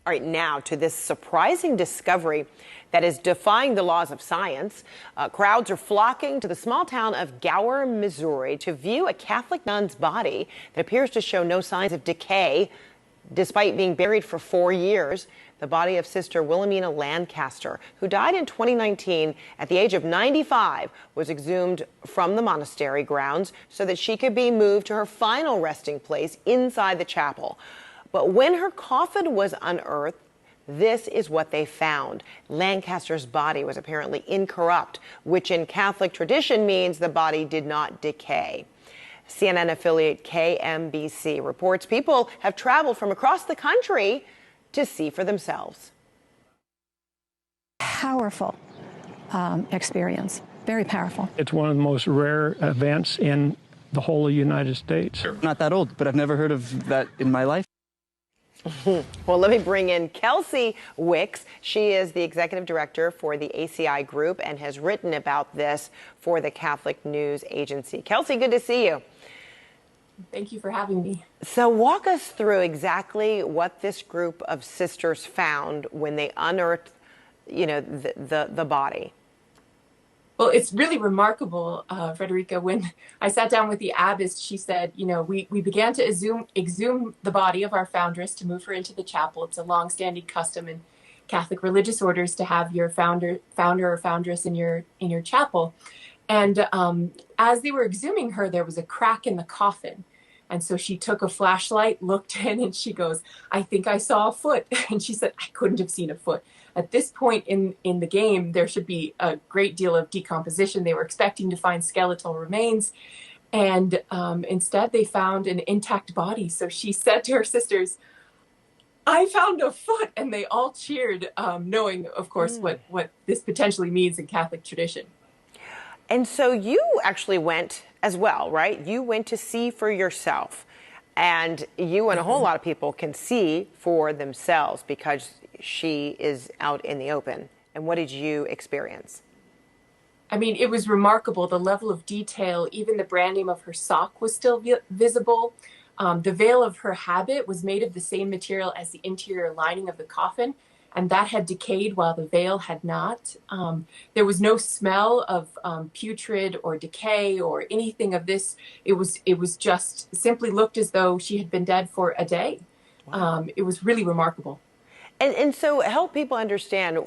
All right, now to this surprising discovery that is defying the laws of science. Crowds are flocking to the small town of Gower, Missouri, to view a Catholic nun's body that appears to show no signs of decay despite being buried for 4 years. The body of Sister Wilhelmina Lancaster, who died in 2019 at the age of 95, was exhumed from the monastery grounds so that she could be moved to her final resting place inside the chapel. But when her coffin was unearthed, this is what they found. Lancaster's body was apparently incorrupt, which in Catholic tradition means the body did not decay. CNN affiliate KMBC reports people have traveled from across the country to see for themselves. Powerful experience, very powerful. It's one of the most rare events in the whole of the United States. Not that old, but I've never heard of that in my life. Well, let me bring in Kelsey Wicks. She is the executive director for the ACI Group and has written about this for the Catholic News Agency. Kelsey, good to see you. Thank you for having me. So walk us through exactly what this group of sisters found when they unearthed, the body. Well, it's really remarkable, Frederica. When I sat down with the abbess, she said, we began to exhume the body of our foundress to move her into the chapel. It's a long-standing custom in Catholic religious orders to have your founder or foundress in your chapel. And as they were exhuming her, there was a crack in the coffin. And so she took a flashlight, looked in, and she goes, "I think I saw a foot." And she said, "I couldn't have seen a foot." At this point in the game, there should be a great deal of decomposition. They were expecting to find skeletal remains. And instead, they found an intact body. So she said to her sisters, "I found a foot." And they all cheered, knowing, of course, what this potentially means in Catholic tradition. And so you actually went as well, right? You went to see for yourself. And you and a whole lot of people can see for themselves because she is out in the open. And what did you experience? I mean, it was remarkable, the level of detail. Even the branding of her sock was still visible. The veil of her habit was made of the same material as the interior lining of the coffin, and that had decayed while the veil had not. There was no smell of putrid or decay or anything of this. It was just simply looked as though she had been dead for a day. Wow. It was really remarkable. And so help people understand